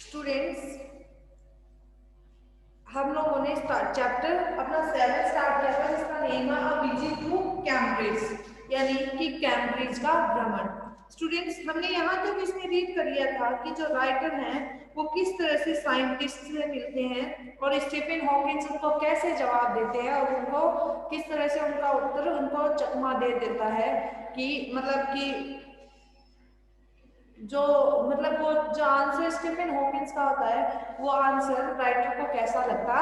Students, हम लोगों ने चैप्टर अपना 7 स्टार्ट किया था जिसका नेम है अ विजिट टू कैम्ब्रिज, यानी कि कैम्ब्रिज का भ्रमण। स्टूडेंट्स, हमने यहाँ तक इसमें रीड कर लिया था कि जो राइटर हैं वो किस तरह से साइंटिस्ट से मिलते हैं और स्टीफन हॉकिंस उनको कैसे जवाब देते हैं और उनको किस तरह से उनका उत्तर उनको चकमा दे देता है कि मतलब कि जो मतलब वो जो आंसर स्टीफन हॉकिंस का होता है वो आंसर राइटर को कैसा लगता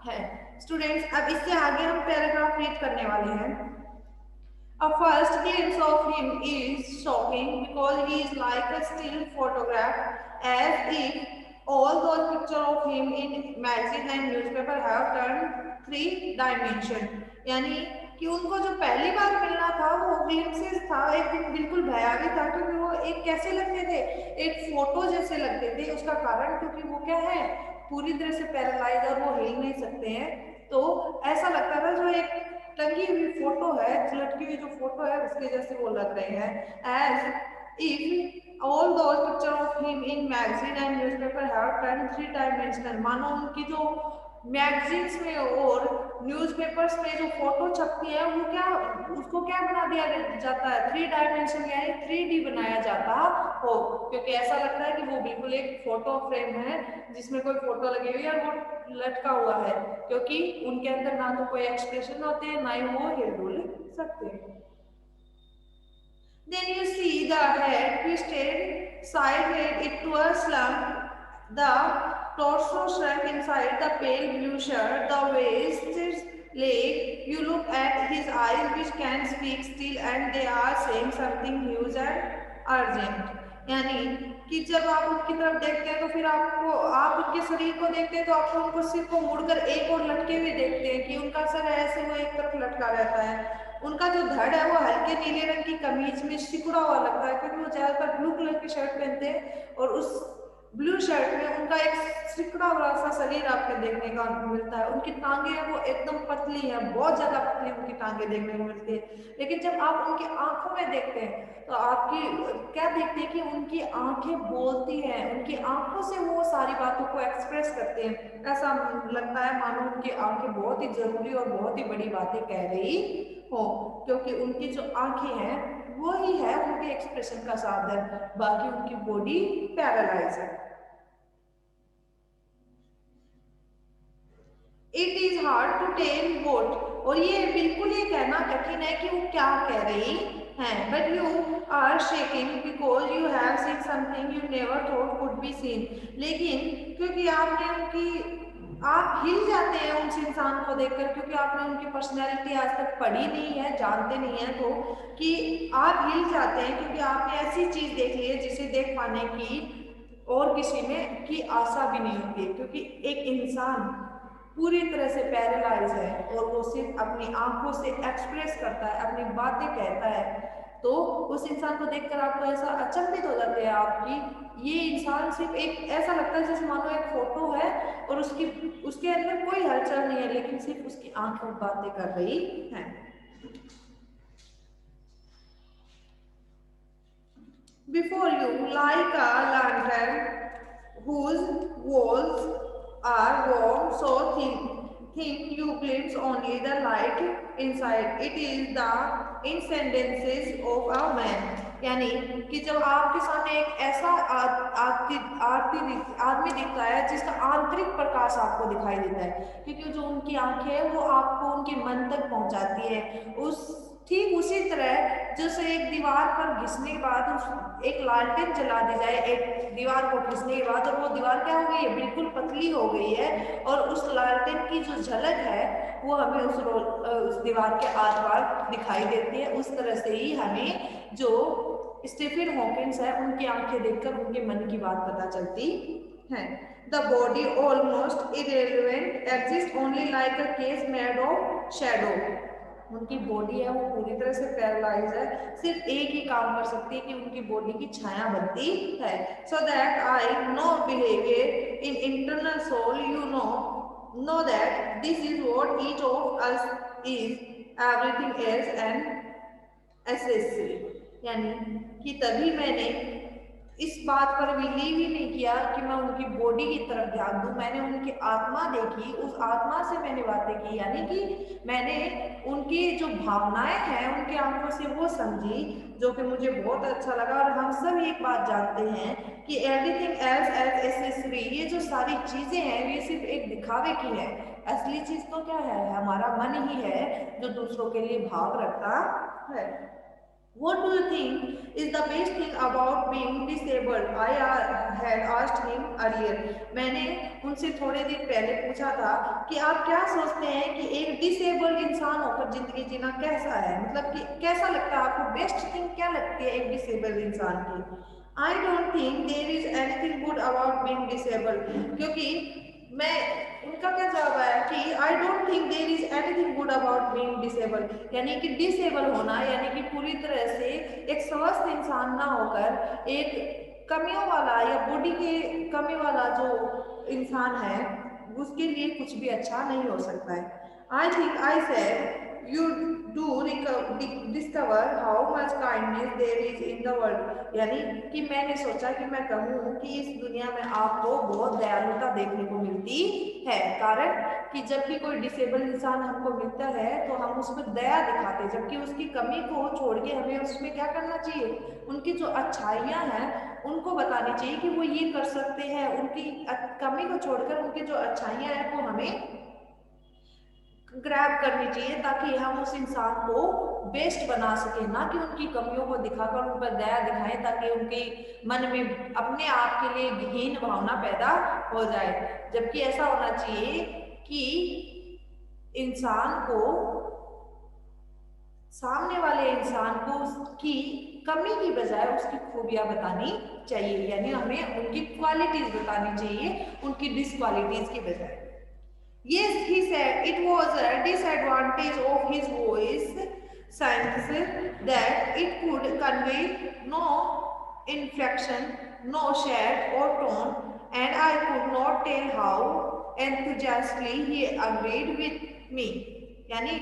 है। स्टूडेंट्स, अब इससे आगे हम पैराग्राफ रीड करने वाले हैं। A first glimpse of him is shocking because he is like a still photograph, as if all those pictures of him in magazine and newspaper have turned three dimension। यानी कि उनको जो पहली बार मिलना था वो ग्लिम्पसेस था, एक दिन बिल्कुल भयावह था क्योंकि वो एक कैसे लगते थे, एक फोटो जैसे लगते थे। उसका कारण क्योंकि वो क्या है, पूरी तरह से पैरालाइज और वो हिल नहीं सकते हैं, तो ऐसा लगता था जो एक टंगी हुई फोटो है, लटकी हुई जो फोटो है उसके जैसे वो लग रहे हैं। As if all those picture of him in magazine and newspaper have turn three dimensional. मानो उनकी जो मैगजीन्स में और न्यूज़पेपर्स में जो फोटो छपती है वो क्या, उसको क्या बना दिया जाता है, थ्री डायमेंशन यानी 3D बनाया जाता हो, क्योंकि ऐसा लगता है कि वो बिल्कुल एक फोटो फ्रेम है जिसमें कोई फोटो लगी हुई है और वो लटका हुआ है, क्योंकि उनके अंदर ना तो कोई एक्सप्रेशन होते हैं ना ही वो हिल सकते हैं। Then you see the head twisted sideways into a slump, the torso shrunk inside the pale blue shirt, the waist is leg. You look at his eyes, which can speak still, and they are saying something huge and urgent। यानी कि जब आप उनकी तरफ देखते हैं तो फिर आप उनके शरीर को देखते हैं तो आपको उनको सिर को मुड़कर एक और लटके हुए देखते हैं कि उनका सर ऐसे वो एक तरफ लटका रहता है। उनका जो धड़ है वो हल्के नीले रंग की कमीज में सिकुड़ा हुआ लगता है क्योंकि वो ज्यादातर ब्लू कलर की शर्ट पहनते हैं और उस ब्लू शर्ट में उनका एक सिकुड़ा हुआ सा शरीर आपको देखने का मिलता है। उनकी टांगे हैं वो एकदम पतली है, बहुत ज्यादा पतली उनकी टांगे देखने को मिलती है। लेकिन जब आप उनकी आंखों में देखते हैं तो आपकी क्या देखते हैं कि उनकी आंखें बोलती हैं, उनकी आंखों से वो सारी बातों को एक्सप्रेस करते हैं। ऐसा लगता है मानो उनकी आंखें बहुत ही जरूरी और बहुत ही बड़ी बातें कह रही हो, क्योंकि उनकी जो आंखें हैं वो ही है उनके एक्सप्रेशन का साधन, बाकी उनकी बॉडी पैरालाइज है। It is hard to tell what, और ये बिल्कुल ये कहना कठिन है कि वो क्या कह रही हैं, but you are shaking because you have seen something you never thought could be seen. लेकिन क्योंकि आपने उनकी आप हिल जाते हैं उस इंसान को देखकर, क्योंकि आपने उनकी पर्सनैलिटी आज तक पढ़ी नहीं है, जानते नहीं है, तो कि आप हिल जाते हैं क्योंकि आपने ऐसी चीज देख ली है जिसे देख पाने की और किसी में की आशा भी नहीं होती है, क्योंकि एक इंसान पूरी तरह से पैरालाइज है और वो सिर्फ अपनी आंखों से एक्सप्रेस करता है, अपनी बातें कहता है, तो उस इंसान को देखकर आपको ऐसा अचंभित हो जाते हैं आपकी ये इंसान सिर्फ एक ऐसा लगता है जैसे मानो एक फोटो है और उसके अंदर कोई हलचल नहीं है, लेकिन सिर्फ उसकी आंखें बातें कर रही हैं। Before you, like a lantern whose walls are warm, so thin you glimpse only the light inside. It is the incidences of a man। यानी कि जब आपके सामने एक ऐसा आदमी दिखता है जिसका आंतरिक प्रकाश आपको दिखाई देता है, क्योंकि जो उनकी आंखें है वो आपको उनके मन तक पहुंचाती है। उस ठीक उसी तरह जैसे एक दीवार पर घिसने के बाद एक लालटेन जला दी जाए एक दीवार को घिसने के बाद, और वो दीवार क्या हो गई है, बिल्कुल पतली हो गई है, और उस लालटेन की जो झलक है वो हमें उस दीवार के आर पार दिखाई देती है। उस तरह से ही हमें जो स्टीफन हॉकिंस है उनकी आंखें देखकर उनके मन की बात पता चलती है। The body almost irrelevant exist only like a case made of shadow. उनकी बॉडी है वो पूरी तरह से पैरालाइज है, सिर्फ एक ही काम कर सकती है कि उनकी बॉडी की छाया बनती है। So that I know behaviour in internal soul, you know that this is what each of us is, everything else and accessory. यानी कि तभी मैंने इस बात पर बिलीव ही नहीं किया कि मैं उनकी बॉडी की तरफ ध्यान दूं। मैंने उनकी आत्मा देखी, उस आत्मा से मैंने बातें की, यानी कि मैंने उनकी जो भावनाएं हैं उनकी आंखों से वो समझी, जो कि मुझे बहुत अच्छा लगा। और हम सब एक बात जानते हैं कि एवरीथिंग एल्स एज एसेसरी, ये जो सारी चीजें हैं ये सिर्फ एक दिखावे की है। असली चीज तो क्या है, हमारा मन ही है जो दूसरों के लिए भाव रखता है। What do you think is the best thing about being disabled? I had asked him earlier. मैंने उनसे थोड़े दिन पहले पूछा था कि आप क्या सोचते हैं कि एक डिसेबल्ड इंसान होकर जिंदगी जीना कैसा है, मतलब कि कैसा लगता है आपको, बेस्ट थिंग क्या लगती है एक डिसेबल्ड इंसान की? I don't think there is anything good about being disabled, क्योंकि मैं उनका क्या जवाब आया कि I don't think there is anything good about being disable, यानी कि डिसेबल होना यानी कि पूरी तरह से एक स्वस्थ इंसान ना होकर एक कमियों वाला या बॉडी के कमी वाला जो इंसान है उसके लिए कुछ भी अच्छा नहीं हो सकता है। I think I said you do discover how much kindness there is in the world, यानी कि मैंने सोचा कि मैं कहूँ कि इस दुनिया में आपको बहुत दयालुता देखने को मिलती है। कारण कि जब भी कोई डिसेबल इंसान हमको मिलता है तो हम उसमें दया दिखाते हैं, जबकि उसकी कमी को छोड़ के हमें उसमें क्या करना चाहिए, उनकी जो अच्छाइयाँ हैं उनको बतानी चाहिए कि वो ये कर सकते हैं। उनकी कमी को छोड़कर उनकी जो अच्छाइयाँ हैं वो हमें ग्रैब करनी चाहिए, ताकि हम उस इंसान को बेस्ट बना सके, ना कि उनकी कमियों को दिखाकर उन पर दया दिखाएं, ताकि उनके मन में अपने आप के लिए घिन भावना पैदा हो जाए। जबकि ऐसा होना चाहिए कि इंसान को, सामने वाले इंसान को उसकी कमी की बजाय उसकी खूबियां बतानी चाहिए, यानी हमें उनकी क्वालिटीज बतानी चाहिए उनकी डिसक्वालिटीज की बजाय। Yes, he said it was a disadvantage of his voice science that it could convey no inflection, no shade or tone, and I could not tell how enthusiastically he agreed with me. यानी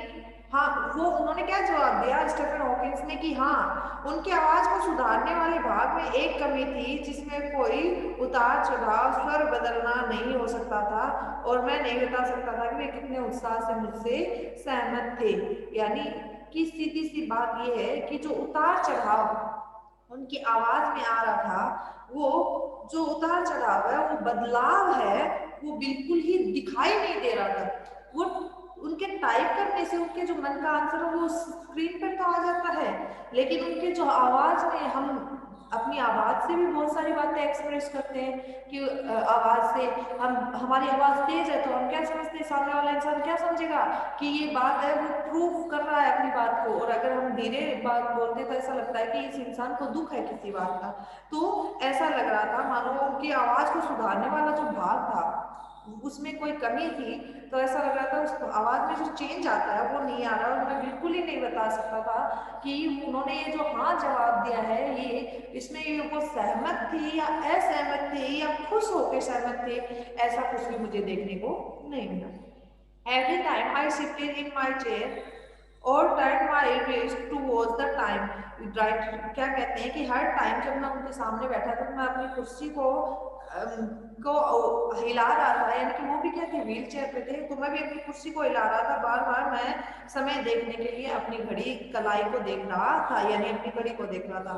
हाँ, वो उन्होंने क्या जवाब दिया Stephen Hawkins ने कि हाँ, उनकी आवाज को सुधारने वाले भाग में एक कमी थी जिसमें कोई उतार चढ़ाव, स्वर बदलना नहीं हो सकता था, और मैं नहीं बता सकता था कि वे कितने उत्साह से मुझसे सहमत थे। यानी कि सीधी सी बात यह है कि जो उतार चढ़ाव उनकी आवाज में आ रहा था, वो जो उतार चढ़ाव है, वो बदलाव है, वो बिल्कुल ही दिखाई नहीं दे रहा था। वो उनके टाइप करने से उनके जो मन का आंसर है वो स्क्रीन पर तो आ जाता है, लेकिन उनके जो आवाज में, हम अपनी आवाज से भी बहुत सारी बातें एक्सप्रेस करते हैं कि आवाज से हमारी आवाज तेज है तो हम क्या समझते हैं, सामने वाला इंसान क्या समझेगा कि ये बात है, वो प्रूफ कर रहा है अपनी बात को। और अगर हम धीरे बात बोलते तो ऐसा लगता है कि इस इंसान को दुख है किसी बात का। तो ऐसा लग रहा था मानो उनकी आवाज को सुधारने वाला जो भाग था उसमें कोई कमी थी, तो ऐसा लग रहा था उस आवाज में जो चेंज आता है वो नहीं आ रहा। और मैं बिल्कुल ही नहीं बता सकता था कि उन्होंने ये जो हाँ जवाब दिया है, ये इसमें ये वो सहमत थे या असहमत थे या खुश होकर सहमत थे, ऐसा कुछ भी मुझे देखने को नहीं मिला। Every time I shifted in my chair और turn my face towards the time, right, क्या कहते हैं कि हर टाइम जब मैं उनके सामने बैठा था तो मैं अपनी कुर्सी को हिला रहा था, यानी कि वो भी क्या थे, व्हील चेयर पे थे, तो मैं भी अपनी कुर्सी को हिला रहा था। बार बार मैं समय देखने के लिए अपनी घड़ी कलाई को देख रहा था, यानी अपनी घड़ी को देख रहा था।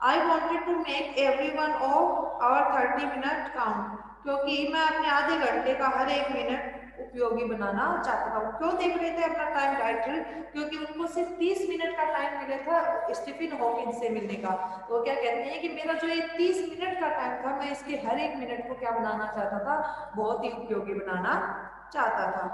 I wanted to make every one of our 30 minute count, क्योंकि मैं अपने आधे घंटे का हर एक मिनट उपयोगी बनाना चाहता था। क्यों देख रहे थे अपना टाइम टाइटल, क्योंकि उनको सिर्फ 30 मिनट का टाइम मिला था स्टीफन हॉकिंस से मिलने का। तो क्या कहते हैं कि मेरा जो ये 30 मिनट का टाइम था, मैं इसके हर एक मिनट को क्या बनाना चाहता था, बहुत ही उपयोगी बनाना चाहता था।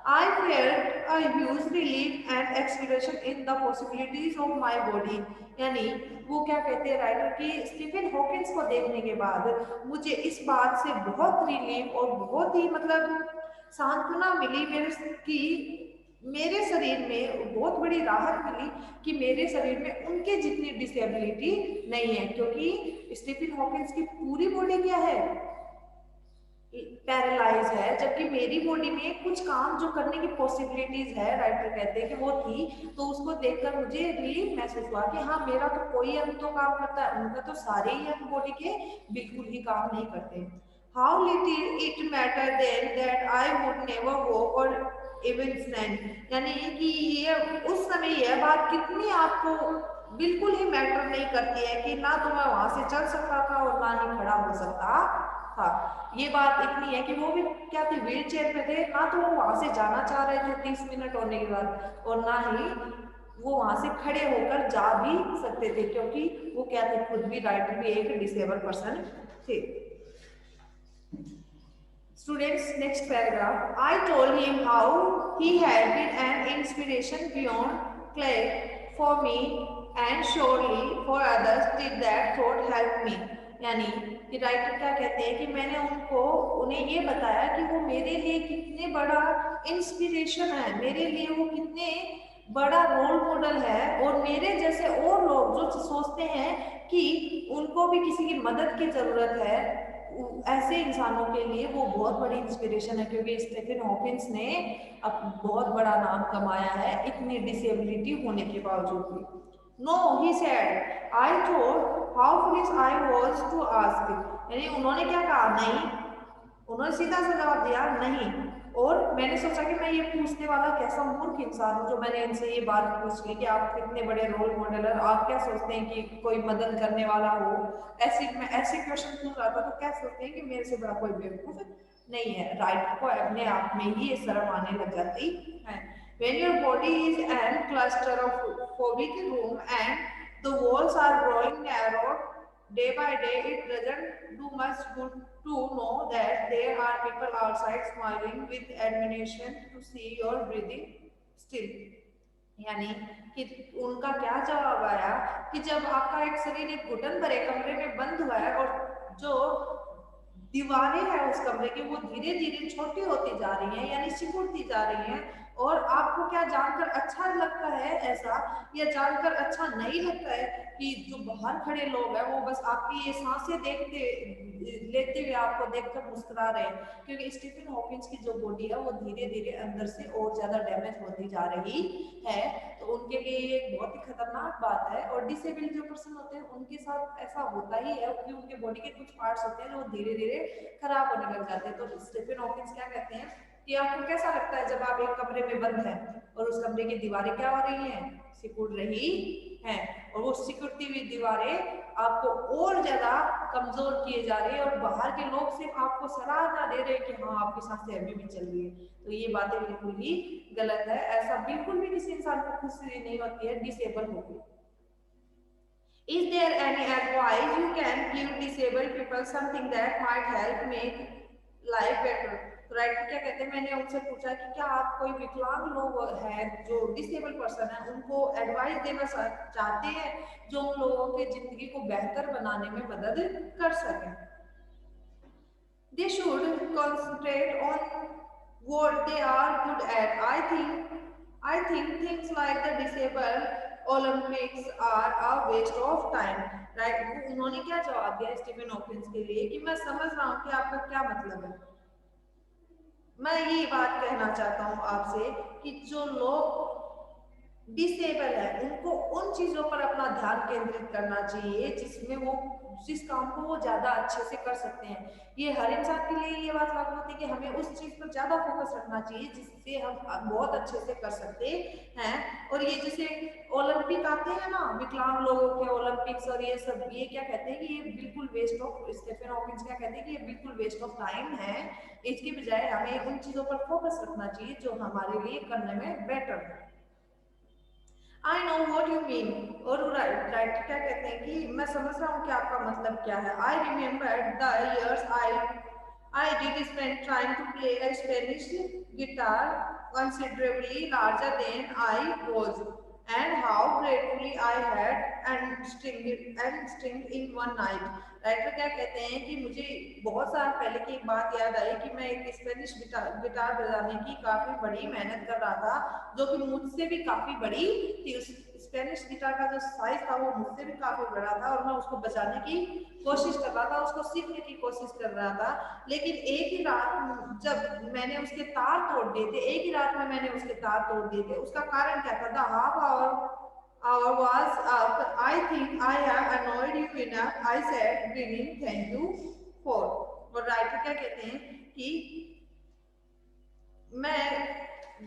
I felt a huge relief and experience in the possibilities of my body, यानी वो क्या कहते हैं राइटर कि स्टीफन हॉकिंस को देखने के बाद मुझे इस बात से बहुत रिलीफ और बहुत ही मतलब सांत्वना मिली, मेरे शरीर में बहुत बड़ी राहत मिली कि मेरे शरीर में उनके जितनी डिसेबिलिटी नहीं है, क्योंकि स्टीफन हॉकिंस की पूरी बॉडी क्या है, पैरालाइज है, जबकि मेरी बॉडी में कुछ काम जो करने की पॉसिबिलिटीज है, राइटर कहते हैं कि वो थी, तो उसको देखकर मुझे रिलीफ महसूस हुआ कि हाँ मेरा तो कोई अंग तो काम करता है, उनका तो सारे ही अंग बॉडी के बिल्कुल ही काम नहीं करते। How little it matter then that I would never walk or even stand, यानी कि ये उस समय यह बात कितनी आपको बिल्कुल ही मैटर नहीं करती है कि ना तो मैं वहां से चल सकता था और ना ही खड़ा हो सकता था। ये बात इतनी है कि वो भी क्या थे, व्हील चेयर पे थे, ना तो वो वहां से जाना चाह रहे थे 30 मिनट होने के बाद, और ना ही वो वहां से खड़े होकर जा भी सकते थे, क्योंकि वो क्या थे, खुद भी राइटर भी एक डिसेबल पर्सन थे। Students, next paragraph. I told him how he had been an inspiration beyond Clay for me and surely for others did that thought help me. यानी कि राइटर क्या कहते हैं कि मैंने उन्हें ये बताया कि वो मेरे लिए कितने बड़ा इंस्पिरेशन है, मेरे लिए वो कितने बड़ा रोल मॉडल है, और मेरे जैसे और लोग जो सोचते हैं कि उनको भी किसी की मदद की जरूरत है, ऐसे इंसानों के लिए वो बहुत बड़ी इंस्पिरेशन है, क्योंकि स्टीफन हॉकिंस ने अब बहुत बड़ा नाम कमाया है इतनी डिसेबिलिटी होने के बावजूद भी। No he said I thought how foolish I was to ask, यानी उन्होंने क्या कहा, नहीं, उन्होंने सीधा सा जवाब दिया नहीं, और मैंने सोचा कि मैं ये पूछने वाला कैसा मूर्ख इंसान हूँ जो मैंने इनसे ये बात पूछ ली कि आप कितने बड़े रोल मॉडल हैं, आप क्या सोचते हैं कि कोई मदद करने वाला हो, मैं ऐसे क्वेश्चन पूछ रहा था, तो क्या सोचते हैं कि मेरे से बड़ा कोई बेवकूफ नहीं है। राइटर को अपने आप में ही ये शर्म आने लग जाती है। When your body is an cluster of phobic room and the walls are growing narrow day by day, it doesn't do much good to know that there are people outside smiling with admiration to see your breathing still. यानी कि उनका क्या जवाब आया कि जब आपका एक शरीर एक घुटन भरे कमरे में बंद हुआ है, और जो दीवारें हैं उस कमरे की वो धीरे धीरे छोटी होती जा रही हैं, यानी सिकुड़ती जा रही हैं, और आपको क्या जानकर अच्छा लगता है ऐसा, या जानकर अच्छा नहीं लगता है कि जो बाहर खड़े लोग हैं वो बस आपकी ये सांसें लेते हुए आपको देखकर मुस्कुरा रहे हैं, क्योंकि स्टीफन हॉकिंस की जो बॉडी है वो धीरे धीरे अंदर से और ज्यादा डैमेज होती जा रही है, तो उनके लिए ये एक बहुत ही खतरनाक बात है। और डिसेबल जो पर्सन होते हैं उनके साथ ऐसा होता ही है कि उनके बॉडी के कुछ पार्ट्स होते हैं जो धीरे धीरे खराब होने लग जाते हैं। तो स्टीफन हॉकिंस क्या कहते हैं कि आपको कैसा लगता है जब आप एक कमरे में बंद हैं और उस कमरे की दीवारें क्या हो रही हैं, सिकुड़ रही हैं, और वो सिकुड़ती हुई दीवारें आपको और ज्यादा कमजोर किए जा रही है, और बाहर के लोग सिर्फ आपको सराहना दे रहे हैं कि हाँ आपकी सांसें अभी भी चल रही है। तो ये बातें बिल्कुल ही गलत है, ऐसा बिल्कुल भी किसी इंसान को खुशी नहीं होती है डिसेबल होकर। Is there any advice you can give disabled people something that might help make life better? तो राइटर क्या कहते हैं, मैंने उनसे पूछा कि क्या आप कोई विकलांग लोग हैं जो डिसेबल पर्सन है उनको एडवाइस देना चाहते हैं जो उन लोगों के जिंदगी को बेहतर बनाने में मदद कर सके। They should concentrate on what they are good at. I think things like the disabled Olympics are a waste of time. Right, उन्होंने क्या जवाब दिया स्टीफन हॉकिंस के लिए कि मैं समझ रहा हूँ कि आपका क्या मतलब है। मैं ये बात कहना चाहता हूँ आपसे कि जो लोग डिसेबल है उनको उन चीजों पर अपना ध्यान केंद्रित करना चाहिए जिस काम को वो ज्यादा अच्छे से कर सकते हैं। ये हर इंसान के लिए ये बात लागू होती है कि हमें उस चीज पर ज्यादा फोकस रखना चाहिए जिससे हम बहुत अच्छे से कर सकते हैं। और ये जैसे ओलंपिक आते हैं ना, विकलांग लोगों के ओलंपिक्स और ये सब, ये क्या कहते हैं कि ये बिल्कुल वेस्ट ऑफ, स्टीफन हॉकिंस क्या कहते हैं कि ये बिल्कुल वेस्ट ऑफ टाइम है। इसके बजाय हमें उन चीजों पर फोकस रखना चाहिए जो हमारे लिए करने में बेटर है। I know what you mean, और राइटर क्या कहते हैं कि मैं समझ रहा हूँ कि आपका मतलब क्या है। I remember the years I did spend trying to play a Spanish guitar considerably larger than I was, and how gratefully I had and stringed in one night. Writer क्या कहते हैं कि मुझे बहुत साल पहले की एक बात याद आई कि मैं एक स्पेनिश गिटार बजाने की काफी बड़ी मेहनत कर रहा था, जो कि मुझसे भी काफी बड़ी थी। स्पेनिश गिटार का जो साइज था वो मुझसे भी काफी बड़ा था और मैं उसको बजाने की कोशिश कर रहा था, उसको सीखने की कोशिश कर रहा था। लेकिन एक ही रात जब मैंने उसके तार तोड़ दिए थे, एक ही रात में मैंने उसके तार तोड़ दिए थे। उसका कारण क्या था? The half hour was up. I think I have annoyed you enough. I said, beginning, thank you for. और राइटर क्या कहते हैं कि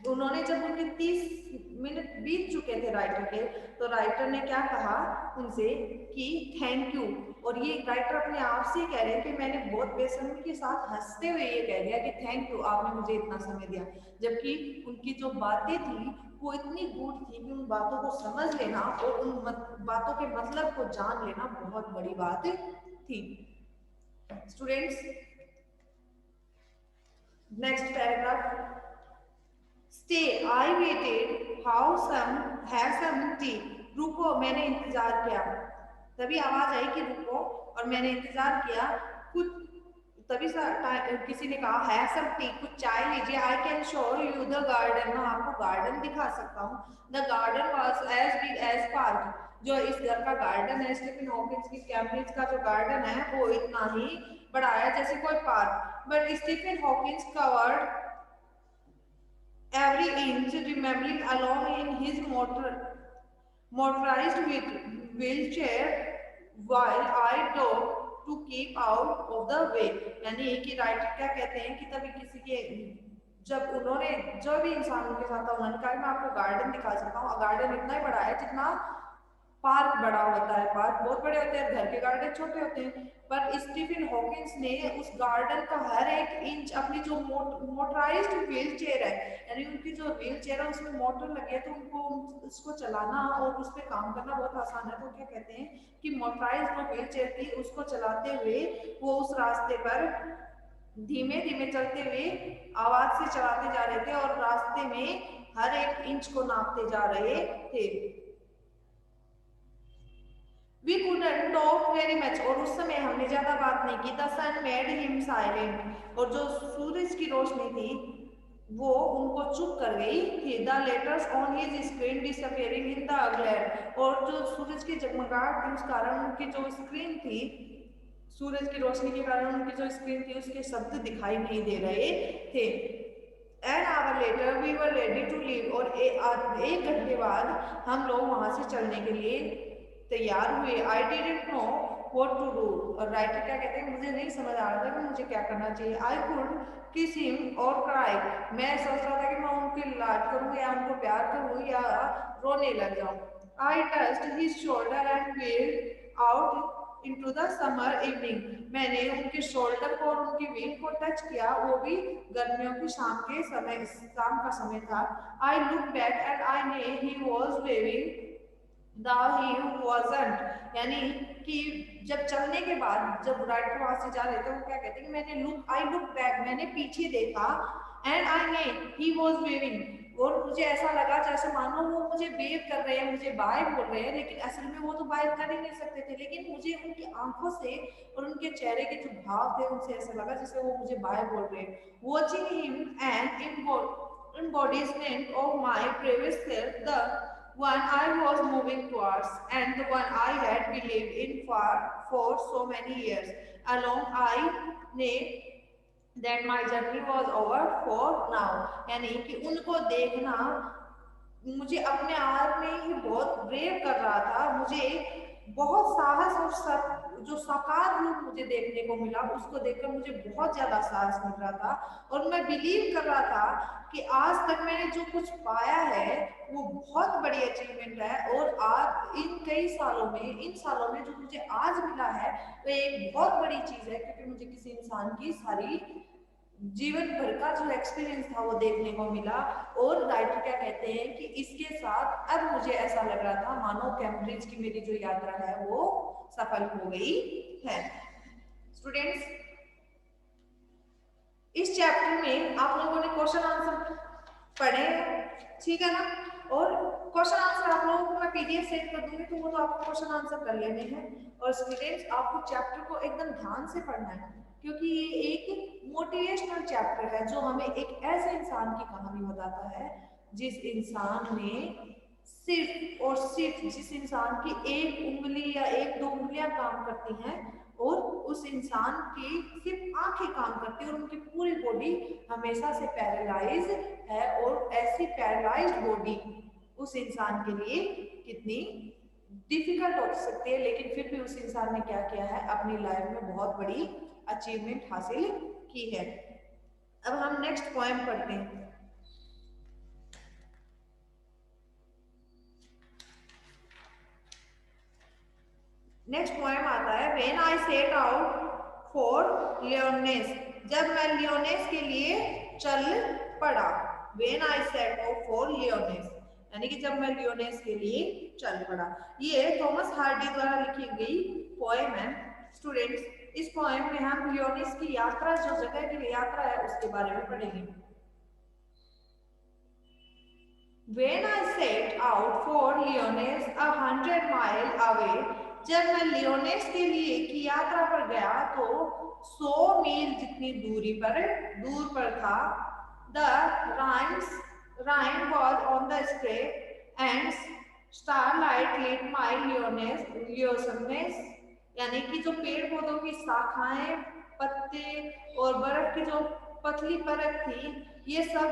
उन्होंने जब उनके 30 मिनट बीत चुके थे राइटर के, तो राइटर ने क्या कहा उनसे कि थैंक यू। और ये राइटर अपने आप से कह रहे हैं कि मैंने बहुत बेशर्मी के साथ हंसते हुए ये कह दिया कि थैंक यू, आपने मुझे इतना समय दिया। जबकि उनकी जो बातें थी वो इतनी गूढ़ थी कि उन बातों को समझ लेना और उन बातों के मतलब को जान लेना बहुत बड़ी बात थी। Students, next paragraph. Stay I waited how some have some tea. रुको, मैंने इंतजार किया। तभी आवाज आई कि रुको, और मैंने इंतजार किया कुछ। तभी किसी ने कहा है सम टी, कुछ चाय लीजिए। I can show you the garden, मैं आपको गार्डन दिखा सकता हूँ। The garden was as big as park. जो इस घर का गार्डन है, स्टीफन हॉकिंस की कैम्ब्रिज का जो गार्डन है, वो इतना ही बड़ा है जैसे कोई park. But Stephen Hawkins covered every inch, remembering along in his motorized wheelchair while I dove to keep out of the way। यानी एक ही राइटर क्या कहते हैं कि तभी किसी के जब उन्होंने जो भी इंसान उनके साथ था उन्होंने कहा मैं आपको गार्डन दिखा सकता हूँ। गार्डन इतना ही बड़ा है जितना पार्क बड़ा होता है। पार्क बहुत बड़े होते हैं, घर के गार्डन छोटे होते हैं। पर स्टीफन हॉकिंस ने उस गार्डन का हर एक इंच अपनी जो मोटराइज्ड व्हील चेयर है, यानी उनकी जो व्हील चेयर है उसमें मोटर लगी है, तो उनको उसको चलाना और उस पर काम करना बहुत आसान है। तो क्या कहते हैं कि मोटराइज्ड जो व्हील चेयर थी उसको चलाते हुए वो उस रास्ते पर धीमे धीमे चलते हुए आवाज से चलाते जा रहे थे और रास्ते में हर एक इंच को नापते जा रहे थे। We couldn't talk very much, और उस समय हमने ज्यादा बात नहीं की। The sun made him silent, और जो सूरज की रोशनी थी वो उनको चुप कर गई थी। The letters on his screen disappearing in the glare, और जो सूरज की जगमगाहट थी उस कारण उनकी जो स्क्रीन थी, सूरज की रोशनी के कारण उनकी जो स्क्रीन थी उसके शब्द दिखाई नहीं दे रहे थे। An hour later we were ready to leave, और एक घंटे बाद हम लोग वहां से चलने के लिए तैयार हुए। I didn't know what to do, और राइटर क्या कहते हैं मुझे नहीं समझ आ रहा था कि मुझे क्या करना चाहिए। आई कुड किस हिम और क्राई, मैं सोच रहा था कि मैं उनकी लाड करूं या उनको प्यार करूं या रोने लग जाऊं। आई touched his shoulder and weld out into the summer evening, मैंने उनके शोल्डर को और उनकी व्हील को टच किया, वो भी गर्मियों की शाम का समय था। I look back and I knew he was waving the he wasn't, यानी कि जब चलने के बाद जब राइटर वहां से जा रहे थे वो क्या कहते हैं कि आई लुक बैक, मैंने पीछे देखा, and I knew he was waving, और मुझे ऐसा लगा जैसे मानो वो मुझे वेव कर रहे हैं, मुझे बाय बोल रहे हैं, लेकिन असल में वो तो बाय कर ही नहीं सकते थे। लेकिन मुझे उनकी आंखों से और उनके चेहरे के जो भाव थे उनसे ऐसा लगा जैसे वो मुझे बाय बोल रहे हैं। Watching him and embodiment of my previous self, the one I was moving towards, and the one I had believed in for so many years. Along I knew that my journey was over for now, यानी कि उनको देखना मुझे अपने आप में ही बहुत brave कर रहा था। मुझे बहुत साहस और जो साकार रूप मुझे देखने को मिला उसको देखकर मुझे बहुत ज्यादा साहस मिल रहा था, और मैं बिलीव कर रहा था कि आज तक मैंने जो कुछ पाया है वो बहुत बड़ी अचीवमेंट है, और आज इन सालों में जो मुझे आज मिला है वो एक बहुत बड़ी चीज है, क्योंकि मुझे किसी इंसान की सारी जीवन भर का जो एक्सपीरियंस था वो देखने को मिला। और राइटर क्या कहते हैं कि इसके साथ अब मुझे ऐसा लग रहा था मानो कैम्ब्रिज की मेरी जो यात्रा है वो सफल हो गई है। स्टूडेंट्स, इस चैप्टर में आप लोगों ने क्वेश्चन आंसर पढ़े, ठीक है ना? और क्वेश्चन आंसर आप लोगों को मैं पीडीएफ सेंड कर दूंगी, तो वो तो आपको क्वेश्चन आंसर कर लेने हैं। और स्टूडेंट्स, आपको चैप्टर को एकदम ध्यान से पढ़ना है, क्योंकि ये एक मोटिवेशनल चैप्टर है जो हमें एक ऐसे इंसान की कहानी बताता है जिस इंसान ने सिर्फ और सिर्फ जिस इंसान की एक उंगली या एक दो उंगलियां काम करती हैं और उस इंसान की सिर्फ आंखें काम करती हैं और उनकी पूरी बॉडी हमेशा से पैरालाइज है, और ऐसी पैरालाइज्ड बॉडी उस इंसान के लिए कितनी डिफिकल्ट हो सकती है, लेकिन फिर भी उस इंसान ने क्या किया है, अपनी लाइफ में बहुत बड़ी अचीवमेंट हासिल की है। अब हम नेक्स्ट पॉइंट पढ़ते हैं। नेक्स्ट पोएम आता है when I set out for लियोनेस, जब मैं लियोनेस के लिए चल पड़ा। When I set out for लियोनेस यानी कि जब मैं लियोनेस के लिए चल पड़ा। ये थॉमस हार्डी द्वारा लिखी गई पोएम है। स्टूडेंट्स, इस पोएम में हम लियोनेस की यात्रा, जो जगह की यात्रा है, उसके बारे में पढ़ेंगे। When I set out for Lyonesse 100 mile away, जब मैं लियोनेस के लिए की यात्रा पर गया तो 100 मील जितनी दूर पर था। The Rhine was on the straight and starlight lit my Lyonesse, यानी कि जो पेड़ पौधों की शाखाएं, पत्ते और बर्फ की जो पतली परत थी, ये सब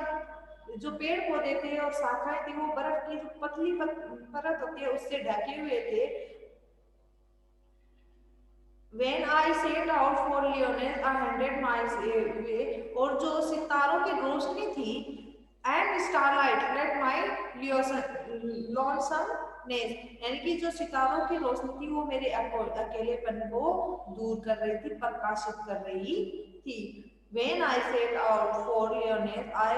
जो पेड़ पौधे थे और शाखाएं थी, वो बर्फ की जो पतली परत होती है उससे ढके हुए थे। When I set out for Lyonesse 100 miles away, और जो सितारों की रोशनी थी, and starlight let my lonesomeness, यानी कि जो सितारों की रोशनी थी वो मेरे अकेलेपन को दूर कर रही थी, प्रकाशित कर रही थी। When I set out for Lyonesse, I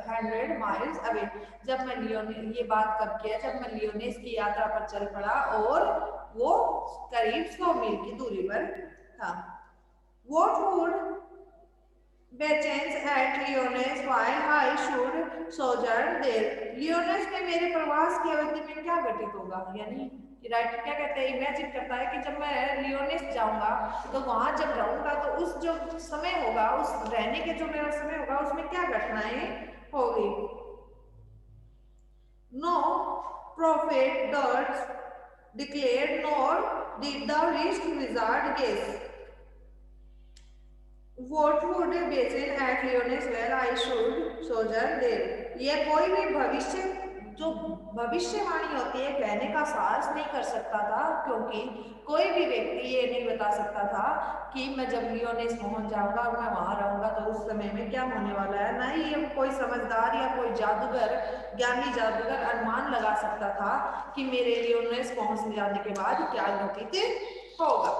100 miles away, जब मैं लियोनेस, ये बात कब किया, जब मैं लियोनेस की यात्रा पर चल पड़ा और वो करीब 100 मील की दूरी पर था। What would bechance at Lyonesse while I should sojourn there? लियोनेस में मेरे प्रवास की अवधि में क्या घटित होगा, यानी राइटर क्या कहते हैं, इमेजिन करता है कि जब मैं लियोनेस जाऊंगा तो वहां जब रहूंगा तो उस जो समय होगा, उस रहने के जो मेरा समय होगा, उसमें क्या घटनाएं होगी। No prophet does declared, nor did the least wizard guess. What would basin at Lyonesse where I should sojourn there? यह कोई भी जो भविष्यवाणी होती है कहने का साहस नहीं कर सकता था, क्योंकि कोई भी व्यक्ति ये नहीं बता सकता था कि मैं जब लियोनेस पहुंच जाऊंगा और मैं वहां रहूंगा तो उस समय में क्या होने वाला है। ना ही ये कोई समझदार या कोई जादूगर, ज्ञानी जादूगर अनुमान लगा सकता था कि मेरे लियोनेस पहुंच जाने के बाद क्या घटित होगा।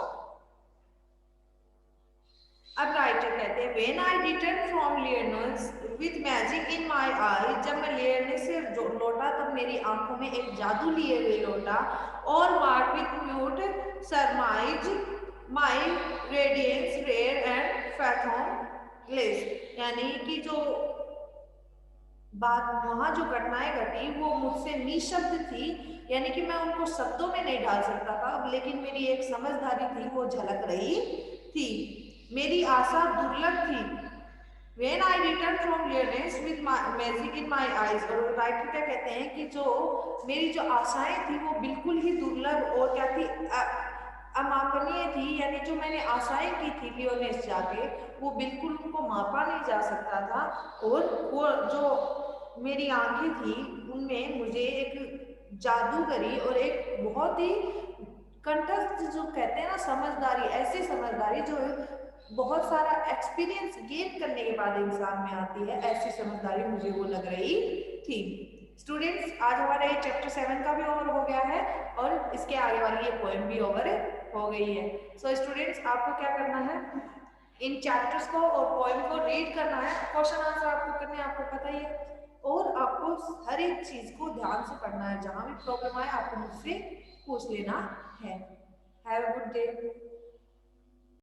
अब राइटर कहते हैं when I return from Lyonnesse with magic in my eye, जब मैं लियोनेस से लौटा तब मेरी आंखों में एक जादू लिए हुए लौटा, और mark with mute surmise my radiance rare and fathomless, यानी कि जो बात वहां जो घटनाएं घटी वो मुझसे निशब्द थी, यानी कि मैं उनको शब्दों में नहीं ढाल सकता था, लेकिन मेरी एक समझदारी थी वो झलक रही थी, मेरी आशा दुर्लभ थी। When I returned from Lyonesse with magic in my eyes, और राइटर क्या कहते हैं कि जो मेरी जो आशाएं थी वो बिल्कुल ही दुर्लभ और क्या थी, अमापनीय थी, यानी जो मैंने आशाएं की थी लियोनेस जाके वो बिल्कुल उनको मापा नहीं जा सकता था, और वो जो मेरी आंखें थी उनमें मुझे एक जादूगरी और एक बहुत ही कंठस्थ जो कहते हैं ना समझदारी, ऐसी समझदारी जो बहुत सारा एक्सपीरियंस गेन करने के बाद इंसान में आती है, ऐसी समझदारी मुझे वो लग रही थी। स्टूडेंट्स, आज हमारा ये चैप्टर 7 का भी ओवर हो गया है और इसके आगे वाली ये पोएम भी ओवर हो गई है। सो स्टूडेंट्स, आपको क्या करना है, इन चैप्टर्स को और पोएम को रीड करना है, क्वेश्चन आंसर आपको करने हैं, आपको पता ही है, और आपको हर एक चीज को ध्यान से पढ़ना है, जहां भी प्रॉब्लम आए आपको मुझसे पूछ लेना है। Have a good day.